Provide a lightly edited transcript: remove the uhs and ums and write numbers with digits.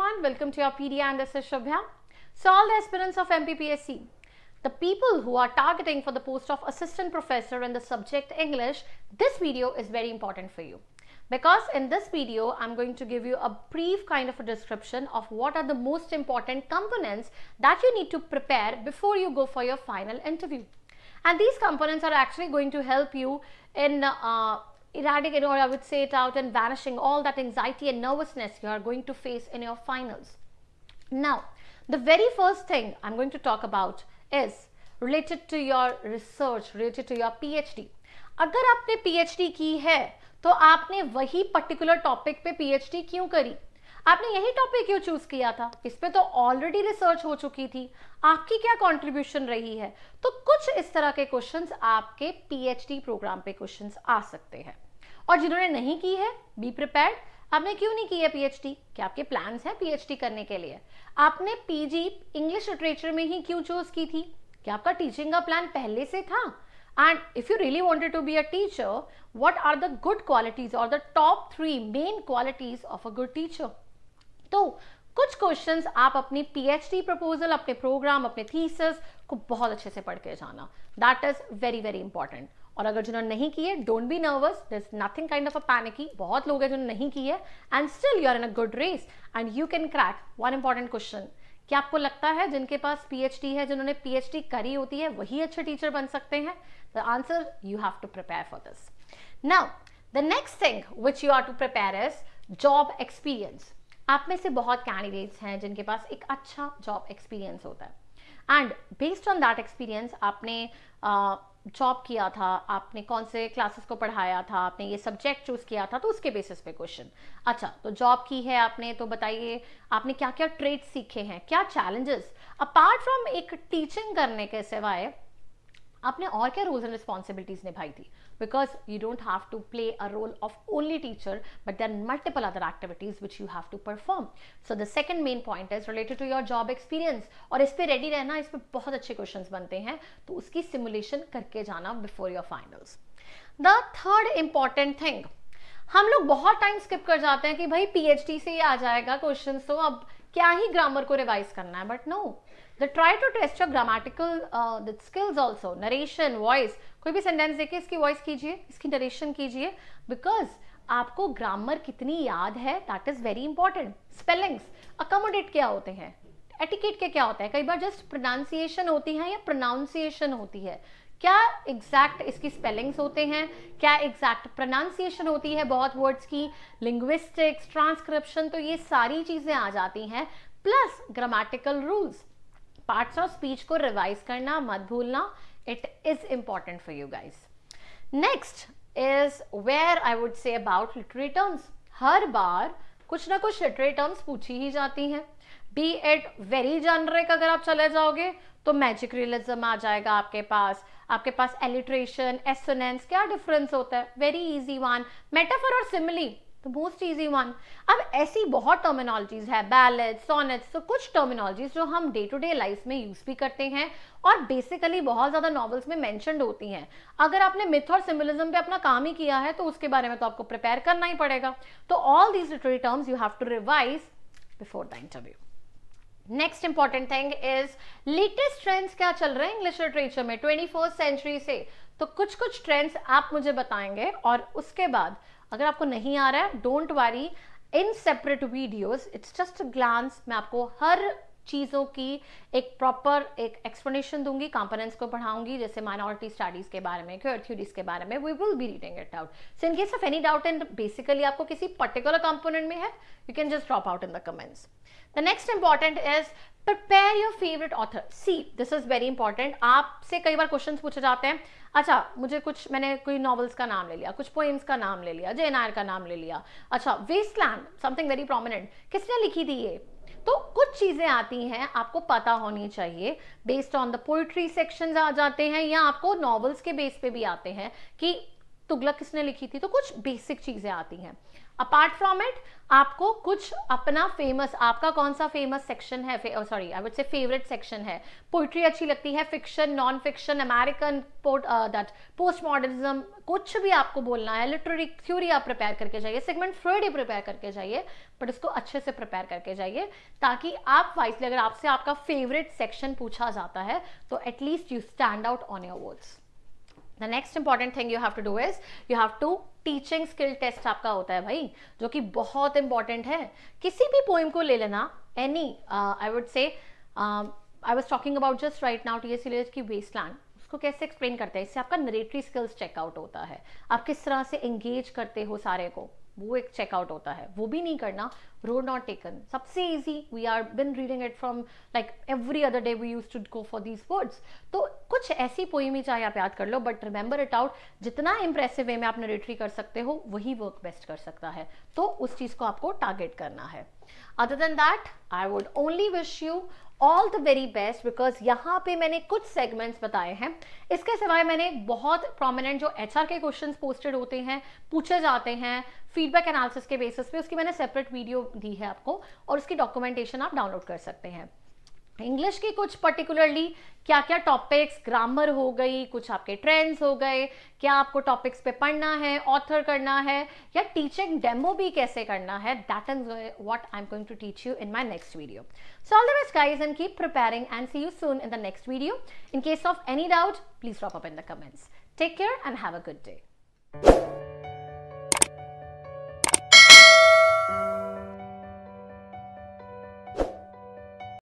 everyone, welcome to your PD and this is Shubhya. So all the aspirants of MPPSC, the people who are targeting for the post of assistant professor in the subject English, this video is very important for you. Because in this video, I'm going to give you a brief kind of a description of what are the most important components that you need to prepare before you go for your final interview. And these components are actually going to help you in eradicating, or I would say it out, and vanishing all that anxiety and nervousness you are going to face in your finals. Now, the very first thing I'm going to talk about is related to your research, related to your PhD. अगर आपने PhD की है तो आपने वही particular topic पे PhD क्यों करी? आपने यही टॉपिक क्यों चूज किया था? इस पे तो ऑलरेडी रिसर्च हो चुकी थी. आपकी क्या कंट्रीब्यूशन रही है? तो कुछ इस तरह के क्वेश्चंस आपके PhD प्रोग्राम पे क्वेश्चंस आ सकते हैं. और जिन्होंने नहीं की है, बी प्रिपेयर्ड. आपने क्यों नहीं की है PhD? क्या आपके प्लान्स हैं PhD करने के लिए? आपने PG इंग्लिश लिटरेचर में ही क्यों चूज की थी? क्या आपका टीचिंग का प्लान पहले से था? And if you really wanted to be a teacher, what are the good qualities or the top 3 main qualities of a good teacher? तो कुछ क्वेश्चंस आप अपनी PhD प्रपोजल, अपने प्रोग्राम, अपने थीसिस को बहुत अच्छे से पढ़ के जाना. That is very very important. और अगर जिन्होंने नहीं की है, don't be nervous, there is nothing kind of a panicky. बहुत लोग हैं जिन्होंने नहीं की है and still you are in a good race and you can crack one important question. क्या आपको लगता है जिनके पास PhD है, जिन्होंने PhD करी होती है, वही अच्छे टीचर बन सकते हैं? The answer, you have to prepare for this. Now, the next thing which you are to prepare is job experience. आप में से बहुत कैंडिडेट्स हैं जिनके पास एक अच्छा जॉब एक्सपीरियंस होता है and based on that experience आपने जॉब किया था, आपने कौन से क्लासेस को पढ़ाया था, आपने ये सब्जेक्ट चूज किया था, तो उसके बेसिस पे क्वेश्चन. अच्छा, तो जॉब की है आपने, तो बताइए आपने क्या क्या ट्रेड्स सीखे हैं, क्या चैलेंजेस अपार्ट फ्रॉम एक टीचिंग करने के सिवाय आपने और क्या रोल्स एंड रिस्पॉन्सिबिलिटीज निभाई थी. Because you don't have to play a role of only teacher but there multiple other activities which you have to perform. So the second main point is related to your job experience. और इस पे ready रहना, इस पे बहुत अच्छे questions बनते हैं, तो उसकी सिमुलेशन करके जाना before your finals. The third important thing, हम लोग बहुत टाइम स्किप कर जाते हैं कि भाई PhD से ही आ जाएगा क्वेश्चन, तो अब क्या ही ग्रामर को रिवाइज करना है. But no, the try to test your grammatical the skills also, narration, voice. कोई भी सेंटेंस देखे इसकी वॉइस कीजिए, इसकी नरेशन कीजिए, बिकॉज आपको ग्रामर कितनी याद है that is very important. Spellings, accommodate क्या होते हैं, एटिकेट के क्या होता है, कई बार जस्ट प्रोनाउंसिएशन होती है या प्रोनाउंसिएशन होती है. क्या एग्जैक्ट इसकी स्पेलिंग्स होते हैं, क्या एग्जैक्ट प्रोनाउंसिएशन होती है बहुत वर्ड्स की, लिंग्विस्टिक्स, ट्रांसक्रिप्शन, तो ये सारी चीजें आ जाती हैं. Plus grammatical rules, parts of speech को रिवाइज करना मत भूलना. It is important for you guys. Next is where I would say about literary terms. हर बार कुछ ना कुछ लिटरेरी टर्म्स पूछी ही जाती हैं. बी इट वेरी जेनरिक, अगर आप चले जाओगे तो मैजिक रियलिज्म आ जाएगा आपके पास एलिट्रेशन, एसोनेंस, क्या डिफरेंस होता है, वेरी इजी वन. मेटाफर और simile, the most easy one. अब ऐसी बहुत टर्मिनोलॉजीज है, बैलेड, सोनेट्स, तो कुछ टर्मिनोलॉजीज जो हम डे टू डे लाइफ में यूज भी करते हैं और बेसिकली बहुत ज्यादा नॉवेल्स में मेंशन्ड होती हैं. अगर आपने मिथ और सिंबलिज्म पे अपना काम ही किया है तो उसके बारे में तो आपको प्रिपेयर करना ही पड़ेगा. तो all these literary terms you have to revise before the interview. Next important thing is latest trends क्या चल रहे हैं इंग्लिश लिटरेचर में 21st सेंचुरी से. तो कुछ ट्रेंड्स आप मुझे बताएंगे और उसके बाद अगर आपको नहीं आ रहा है, don't worry, in separate videos, it's just a glance, मैं आपको हर चीज़ों की एक प्रॉपर एक एक्सप्लेनेशन दूंगी, कंपोनेंट्स को पढ़ाऊंगी, जैसे माइनॉरिटी स्टडीज के बारे में, क्वेयर थ्योरीज के बारे में. We will be reading it out. So in case of any doubt and basically आपको किसी पर्टिकुलर कंपोनेंट में है, you can just drop out in the comments. The next important is prepare your favourite author. See, this is very important. आपसे कई बार question पूछे जाते हैं, अच्छा मैंने कोई नॉवेल्स का नाम ले लिया, कुछ पोएम्स का नाम ले लिया, जेन आयर का नाम ले लिया, अच्छा वेस्टलैंड, समथिंग वेरी प्रोमिनेंट, किसने लिखी थी ये? तो कुछ चीजें आती हैं आपको पता होनी चाहिए. Based on the poetry sections आ जाते हैं या आपको नॉवेल्स के बेस पे भी आते हैं कि तुगलक किसने लिखी थी, तो कुछ बेसिक चीजें आती हैं. अपार्ट फ्रॉम इट आपको कुछ अपना फेमस, आपका कौन सा फेमस सेक्शन है, सॉरी आई वुड से फेवरेट सेक्शन है, पोइट्री अच्छी लगती है, fiction, non fiction, American that post modernism, कुछ भी आपको बोलना है, लिटरेरी थ्योरी आप प्रिपेयर करके जाइए, सेगमेंट फ्रॉयड ही प्रिपेयर करके जाइए, बट इसको अच्छे से प्रिपेयर करके जाइए ताकि आप वाइसली, अगर आपसे आपका फेवरेट सेक्शन पूछा जाता है तो at least you stand out on your words. The next important thing you have to do is you have to teaching skill test आपका होता है भाई, जो कि बहुत इंपॉर्टेंट है। किसी भी पोइम को ले लेना, any I would say, I was talking about just right now T S village की वेस्टलैंड, उसको कैसे एक्सप्लेन करते हैं, इससे आपका नरेटरी स्किल्स चेकआउट होता है, आप किस तरह से एंगेज करते हो सारे को, वो एक चेकआउट होता है। वो भी नहीं करना, रोड नॉट टेकन, सबसे easy, we are been reading it from like every other day, we used to go for these words. तो कुछ ऐसी पोइम ही चाहे आप याद कर लो, बट रिमेंबर इट आउट, जितना इंप्रेसिव वे में आप नरेटरी कर सकते हो वही वर्क बेस्ट कर सकता है, तो उस चीज को आपको टारगेट करना है। Other than that I would only wish you all the very best, because यहाँ पे मैंने कुछ सेगमेंट्स बताए हैं, इसके सिवाय मैंने बहुत प्रोमिनेंट जो एचआर के क्वेश्चंस पोस्टेड होते हैं, पूछे जाते हैं फीडबैक एनालिसिस के बेसिस पे, उसकी मैंने सेपरेट वीडियो दी है आपको, और उसकी डॉक्यूमेंटेशन आप डाउनलोड कर सकते हैं। इंग्लिश की कुछ पर्टिकुलरली क्या क्या टॉपिक्स, ग्रामर हो गई, कुछ आपके ट्रेंड्स हो गए, क्या आपको टॉपिक्स पे पढ़ना है, ऑथर करना है, या टीचिंग डेमो भी कैसे करना है, that is what I am going to teach you in my next video. So all the best guys and keep preparing and see you soon in the next video. In case of any doubt please drop up in the comments. Take care and have a good day.